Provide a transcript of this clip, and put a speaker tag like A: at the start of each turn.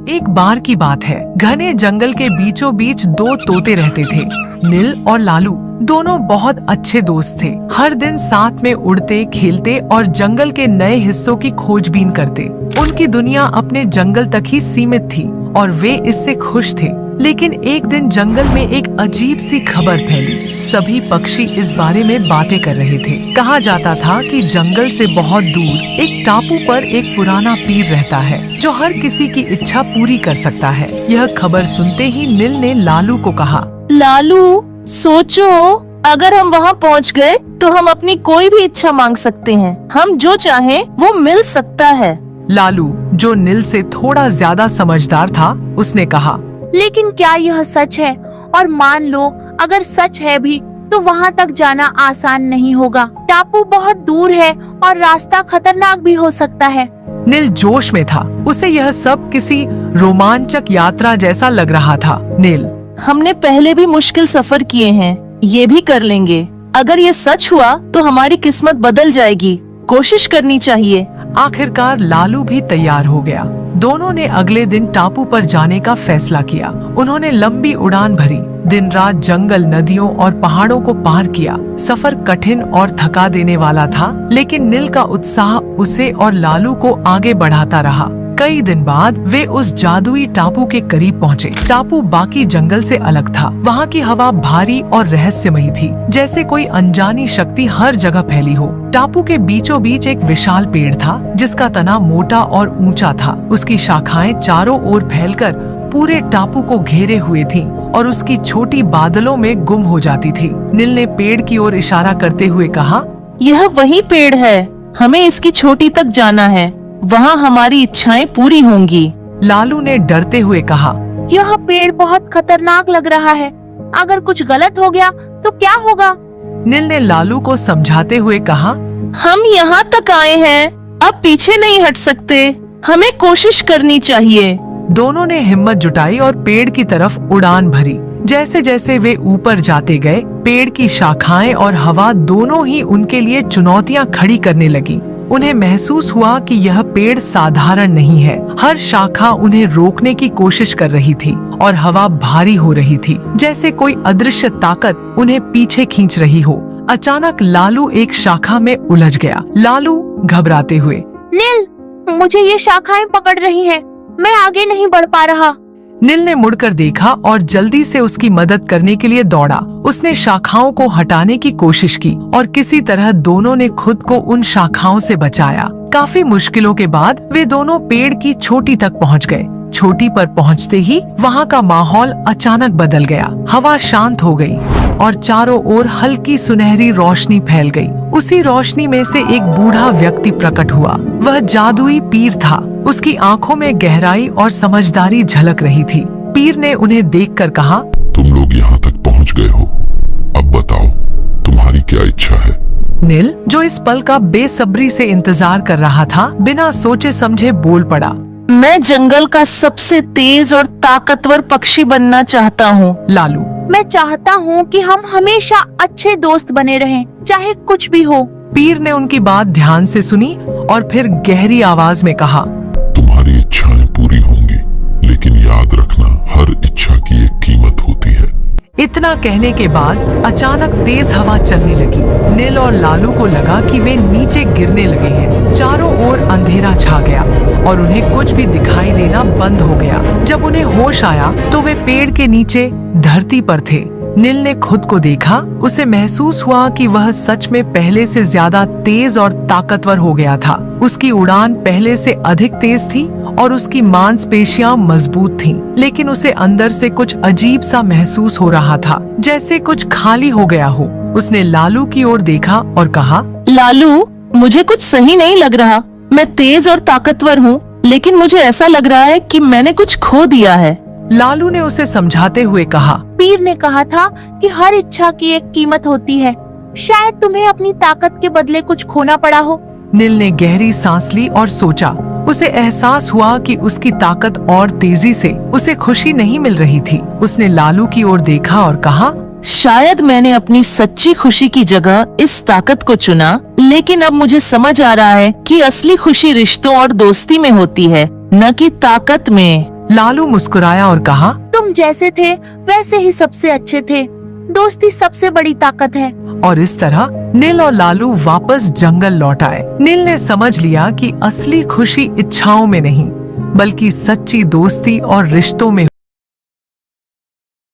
A: एक बार की बात है, घने जंगल के बीचों बीच दो तोते रहते थे। नील और लालू दोनों बहुत अच्छे दोस्त थे। हर दिन साथ में उड़ते, खेलते और जंगल के नए हिस्सों की खोजबीन करते। उनकी दुनिया अपने जंगल तक ही सीमित थी और वे इससे खुश थे। लेकिन एक दिन जंगल में एक अजीब सी खबर फैली। सभी पक्षी इस बारे में बातें कर रहे थे। कहा जाता था कि जंगल से बहुत दूर एक टापू पर एक पुराना पीर रहता है जो हर किसी की इच्छा पूरी कर सकता है। यह खबर सुनते ही नील ने लालू को कहा,
B: लालू सोचो, अगर हम वहाँ पहुँच गए तो हम अपनी कोई भी इच्छा मांग सकते हैं। हम जो चाहें वो मिल सकता है।
A: लालू, जो नील से थोड़ा ज्यादा समझदार था, उसने कहा,
C: लेकिन क्या यह सच है? और मान लो अगर सच है भी तो वहाँ तक जाना आसान नहीं होगा। टापू बहुत दूर है और रास्ता खतरनाक भी हो सकता है।
A: नील जोश में था। उसे यह सब किसी रोमांचक यात्रा जैसा लग रहा था। नील,
B: हमने पहले भी मुश्किल सफर किए हैं, ये भी कर लेंगे। अगर ये सच हुआ तो हमारी किस्मत बदल जाएगी। कोशिश करनी चाहिए।
A: आखिरकार लालू भी तैयार हो गया। दोनों ने अगले दिन टापू पर जाने का फैसला किया। उन्होंने लंबी उड़ान भरी, दिन रात जंगल, नदियों और पहाड़ों को पार किया। सफर कठिन और थका देने वाला था, लेकिन नील का उत्साह उसे और लालू को आगे बढ़ाता रहा। कई दिन बाद वे उस जादुई टापू के करीब पहुँचे। टापू बाकी जंगल से अलग था। वहाँ की हवा भारी और रहस्यमयी थी, जैसे कोई अनजानी शक्ति हर जगह फैली हो। टापू के बीचों बीच एक विशाल पेड़ था, जिसका तना मोटा और ऊंचा था। उसकी शाखाएं चारों ओर फैलकर पूरे टापू को घेरे हुए थीं और उसकी छोटी बादलों में गुम हो जाती थी। नील ने पेड़ की ओर इशारा करते हुए कहा,
B: यह वही पेड़ है, हमें इसकी चोटी तक जाना है। वहाँ हमारी इच्छाएं पूरी होंगी।
A: लालू ने डरते हुए कहा,
C: यह पेड़ बहुत खतरनाक लग रहा है। अगर कुछ गलत हो गया तो क्या होगा?
A: नील ने लालू को समझाते हुए कहा,
B: हम यहाँ तक आए हैं, अब पीछे नहीं हट सकते। हमें कोशिश करनी चाहिए।
A: दोनों ने हिम्मत जुटाई और पेड़ की तरफ उड़ान भरी। जैसे जैसे वे ऊपर जाते गए, पेड़ की शाखाएं और हवा दोनों ही उनके लिए चुनौतियां खड़ी करने लगी। उन्हें महसूस हुआ कि यह पेड़ साधारण नहीं है। हर शाखा उन्हें रोकने की कोशिश कर रही थी और हवा भारी हो रही थी, जैसे कोई अदृश्य ताकत उन्हें पीछे खींच रही हो। अचानक लालू एक शाखा में उलझ गया। लालू घबराते हुए,
C: नील, मुझे ये शाखाएं पकड़ रही हैं। मैं आगे नहीं बढ़ पा रहा।
A: नील ने मुड़कर देखा और जल्दी से उसकी मदद करने के लिए दौड़ा। उसने शाखाओं को हटाने की कोशिश की और किसी तरह दोनों ने खुद को उन शाखाओं से बचाया। काफी मुश्किलों के बाद वे दोनों पेड़ की चोटी तक पहुंच गए। चोटी पर पहुंचते ही वहां का माहौल अचानक बदल गया। हवा शांत हो गई और चारों ओर हल्की सुनहरी रोशनी फैल गई। उसी रोशनी में से एक बूढ़ा व्यक्ति प्रकट हुआ। वह जादुई पीर था। उसकी आंखों में गहराई और समझदारी झलक रही थी। पीर ने उन्हें देखकर कहा,
D: तुम लोग यहाँ तक पहुँच गए हो, अब बताओ तुम्हारी क्या इच्छा है?
A: नील, जो इस पल का बेसब्री से इंतजार कर रहा था, बिना सोचे समझे बोल पड़ा,
B: मैं जंगल का सबसे तेज और ताकतवर पक्षी बनना चाहता हूँ।
A: लालू,
C: मैं चाहता हूँ कि हम हमेशा अच्छे दोस्त बने रहें, चाहे कुछ भी हो।
A: पीर ने उनकी बात ध्यान से सुनी और फिर गहरी आवाज में कहा,
D: तुम्हारी इच्छाएं पूरी होंगी, लेकिन याद रखना, हर इच्छा की एक कीमत होती है।
A: इतना कहने के बाद अचानक तेज हवा चलने लगी। नील और लालू को लगा कि वे नीचे गिरने लगे हैं। चारों ओर अंधेरा छा गया और उन्हें कुछ भी दिखाई देना बंद हो गया। जब उन्हें होश आया तो वे पेड़ के नीचे धरती पर थे। नील ने खुद को देखा। उसे महसूस हुआ कि वह सच में पहले से ज्यादा तेज और ताकतवर हो गया था। उसकी उड़ान पहले से अधिक तेज थी और उसकी मांसपेशियां मजबूत थीं, लेकिन उसे अंदर से कुछ अजीब सा महसूस हो रहा था, जैसे कुछ खाली हो गया हो। उसने लालू की ओर देखा और कहा,
B: लालू, मुझे कुछ सही नहीं लग रहा। मैं तेज और ताकतवर हूँ, लेकिन मुझे ऐसा लग रहा है कि मैंने कुछ खो दिया है।
A: लालू ने उसे समझाते हुए कहा,
C: पीर ने कहा था कि हर इच्छा की एक कीमत होती है। शायद तुम्हें अपनी ताकत के बदले कुछ खोना पड़ा हो।
A: नील ने गहरी सांस ली और सोचा। उसे एहसास हुआ कि उसकी ताकत और तेजी से उसे खुशी नहीं मिल रही थी। उसने लालू की ओर देखा और कहा,
B: शायद मैंने अपनी सच्ची खुशी की जगह इस ताकत को चुना, लेकिन अब मुझे समझ आ रहा है कि असली खुशी रिश्तों और दोस्ती में होती है, न कि ताकत में।
A: लालू मुस्कुराया और कहा,
C: तुम जैसे थे वैसे ही सबसे अच्छे थे। दोस्ती सबसे बड़ी ताकत है।
A: और इस तरह नील और लालू वापस जंगल लौट आए। नील ने समझ लिया कि असली खुशी इच्छाओं में नहीं, बल्कि सच्ची दोस्ती और रिश्तों में